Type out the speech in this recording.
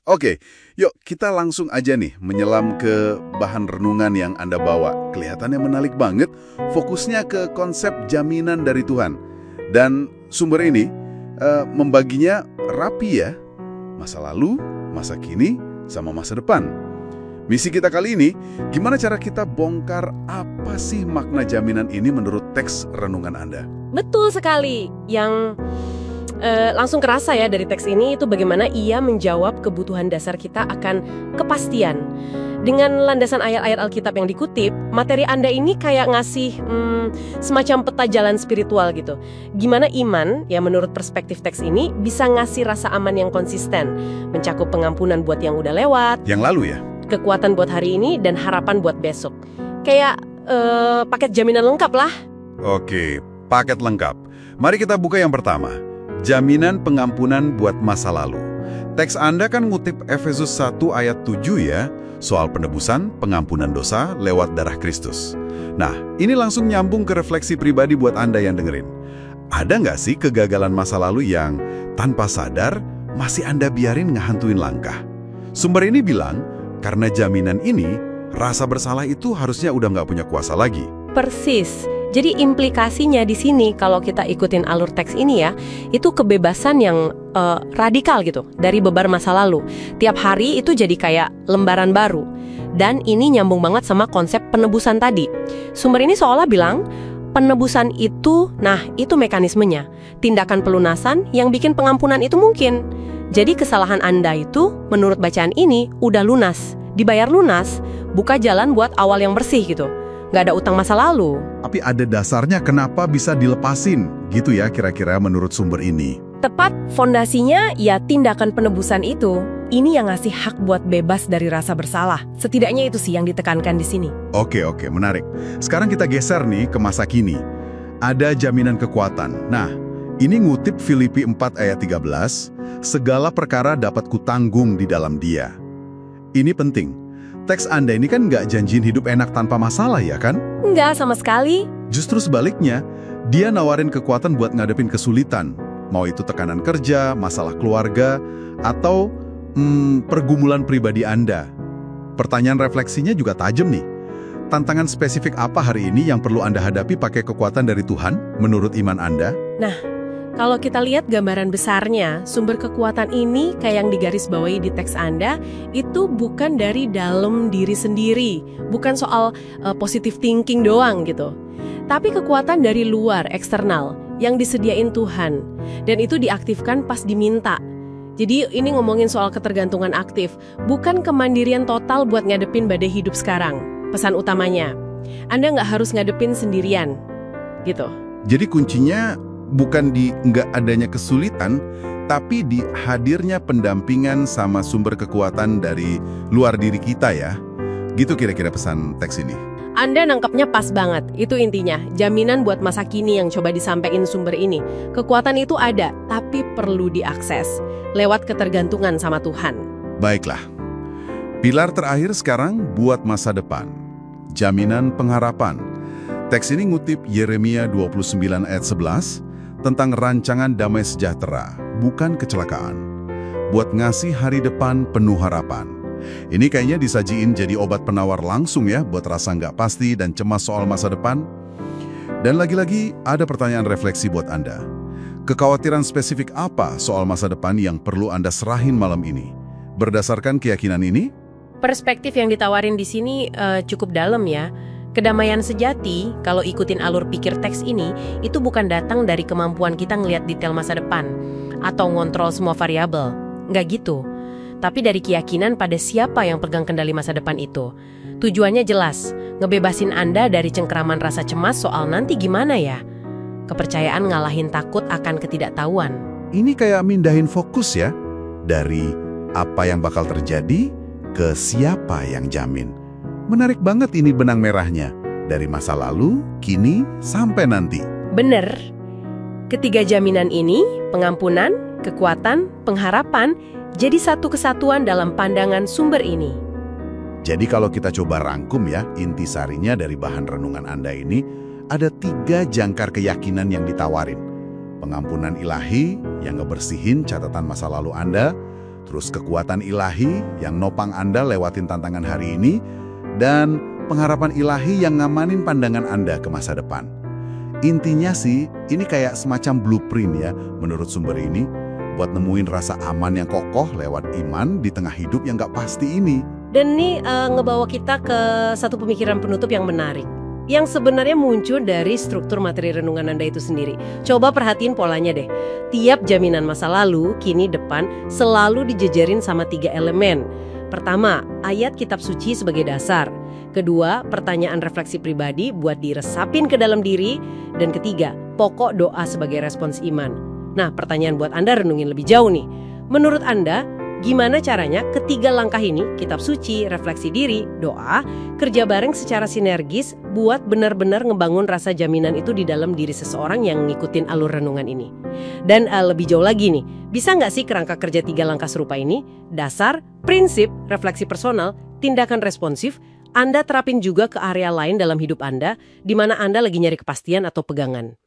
Oke, yuk kita langsung aja nih menyelam ke bahan renungan yang Anda bawa. Kelihatannya menarik banget, fokusnya ke konsep jaminan dari Tuhan. Dan sumber ini membaginya rapi ya, masa lalu, masa kini, sama masa depan. Misi kita kali ini, gimana cara kita bongkar apa sih makna jaminan ini menurut teks renungan Anda? Betul sekali, yang langsung kerasa ya dari teks ini itu bagaimana ia menjawab kebutuhan dasar kita akan kepastian. Dengan landasan ayat-ayat Alkitab yang dikutip, materi Anda ini kayak ngasih semacam peta jalan spiritual gitu. Gimana iman, ya menurut perspektif teks ini, bisa ngasih rasa aman yang konsisten, mencakup pengampunan buat yang udah lewat, Yang lalu ya? kekuatan buat hari ini, dan harapan buat besok. Kayak paket jaminan lengkap lah. Oke, paket lengkap. Mari kita buka yang pertama. Jaminan pengampunan buat masa lalu. Teks Anda kan ngutip Efesus 1 ayat 7 ya, soal penebusan, pengampunan dosa lewat darah Kristus. Nah, ini langsung nyambung ke refleksi pribadi buat Anda yang dengerin. Ada nggak sih kegagalan masa lalu yang tanpa sadar masih Anda biarin ngehantuin langkah? Sumber ini bilang, karena jaminan ini, rasa bersalah itu harusnya udah nggak punya kuasa lagi. Persis. Jadi implikasinya di sini kalau kita ikutin alur teks ini ya, itu kebebasan yang radikal gitu dari beban masa lalu. Tiap hari itu jadi kayak lembaran baru. Dan ini nyambung banget sama konsep penebusan tadi. Sumber ini seolah bilang, penebusan itu, nah itu mekanismenya. Tindakan pelunasan yang bikin pengampunan itu mungkin. Jadi kesalahan Anda itu, menurut bacaan ini, udah lunas. Dibayar lunas, buka jalan buat awal yang bersih gitu. Nggak ada utang masa lalu. Tapi ada dasarnya kenapa bisa dilepasin, gitu ya kira-kira menurut sumber ini. Tepat, fondasinya ya tindakan penebusan itu. Ini yang ngasih hak buat bebas dari rasa bersalah. Setidaknya itu sih yang ditekankan di sini. Oke, menarik. Sekarang kita geser nih ke masa kini. Ada jaminan kekuatan. Nah, ini ngutip Filipi 4 ayat 13, segala perkara dapat kutanggung di dalam Dia. Ini penting. Teks Anda ini kan nggak janjiin hidup enak tanpa masalah ya kan? Nggak sama sekali. Justru sebaliknya, dia nawarin kekuatan buat ngadepin kesulitan. Mau itu tekanan kerja, masalah keluarga, atau pergumulan pribadi Anda. Pertanyaan refleksinya juga tajam nih. Tantangan spesifik apa hari ini yang perlu Anda hadapi pakai kekuatan dari Tuhan menurut iman Anda? Nah, kalau kita lihat gambaran besarnya, sumber kekuatan ini kayak yang digarisbawahi di teks Anda, itu bukan dari dalam diri sendiri. Bukan soal positive thinking doang gitu. Tapi kekuatan dari luar, eksternal, yang disediain Tuhan. Dan itu diaktifkan pas diminta. Jadi ini ngomongin soal ketergantungan aktif, bukan kemandirian total buat ngadepin badai hidup sekarang. Pesan utamanya, Anda nggak harus ngadepin sendirian, gitu. Jadi kuncinya bukan di nggak adanya kesulitan, tapi di hadirnya pendampingan sama sumber kekuatan dari luar diri kita ya. Gitu kira-kira pesan teks ini. Anda nangkepnya pas banget, itu intinya. Jaminan buat masa kini yang coba disampaikan sumber ini. Kekuatan itu ada, tapi perlu diakses. Lewat ketergantungan sama Tuhan. Baiklah. Pilar terakhir sekarang buat masa depan. Jaminan pengharapan. Teks ini ngutip Yeremia 29 ayat 11, tentang rancangan damai sejahtera, bukan kecelakaan. Buat ngasih hari depan penuh harapan. Ini kayaknya disajiin jadi obat penawar langsung ya, buat rasa nggak pasti dan cemas soal masa depan. Dan lagi-lagi ada pertanyaan refleksi buat Anda. Kekhawatiran spesifik apa soal masa depan yang perlu Anda serahin malam ini? Berdasarkan keyakinan ini? Perspektif yang ditawarin di sini cukup dalam ya. Kedamaian sejati, kalau ikutin alur pikir teks ini, itu bukan datang dari kemampuan kita ngelihat detail masa depan atau ngontrol semua variabel. Nggak gitu. Tapi dari keyakinan pada siapa yang pegang kendali masa depan itu. Tujuannya jelas, ngebebasin Anda dari cengkeraman rasa cemas soal nanti gimana ya. Kepercayaan ngalahin takut akan ketidaktahuan. Ini kayak mindahin fokus ya, dari apa yang bakal terjadi ke siapa yang jamin. Menarik banget ini benang merahnya. Dari masa lalu, kini, sampai nanti. Bener. Ketiga jaminan ini, pengampunan, kekuatan, pengharapan, jadi satu kesatuan dalam pandangan sumber ini. Jadi kalau kita coba rangkum ya, intisarinya dari bahan renungan Anda ini, ada 3 jangkar keyakinan yang ditawarin. Pengampunan ilahi yang ngebersihin catatan masa lalu Anda, terus kekuatan ilahi yang nopang Anda lewatin tantangan hari ini, dan pengharapan ilahi yang ngamanin pandangan Anda ke masa depan. Intinya sih, ini kayak semacam blueprint ya, menurut sumber ini, buat nemuin rasa aman yang kokoh lewat iman di tengah hidup yang nggak pasti ini. Dan ini ngebawa kita ke satu pemikiran penutup yang menarik, yang sebenarnya muncul dari struktur materi renungan Anda itu sendiri. Coba perhatiin polanya deh. Tiap jaminan masa lalu, kini depan, selalu dijejerin sama 3 elemen. Pertama, ayat kitab suci sebagai dasar. Kedua, pertanyaan refleksi pribadi buat diresapin ke dalam diri. Dan ketiga, pokok doa sebagai respons iman. Nah, pertanyaan buat Anda renungin lebih jauh nih. Menurut Anda, gimana caranya ketiga langkah ini, kitab suci, refleksi diri, doa, kerja bareng secara sinergis buat benar-benar ngebangun rasa jaminan itu di dalam diri seseorang yang ngikutin alur renungan ini. Dan lebih jauh lagi nih, bisa nggak sih kerangka kerja 3 langkah serupa ini, dasar, prinsip, refleksi personal, tindakan responsif, Anda terapin juga ke area lain dalam hidup Anda, di mana Anda lagi nyari kepastian atau pegangan?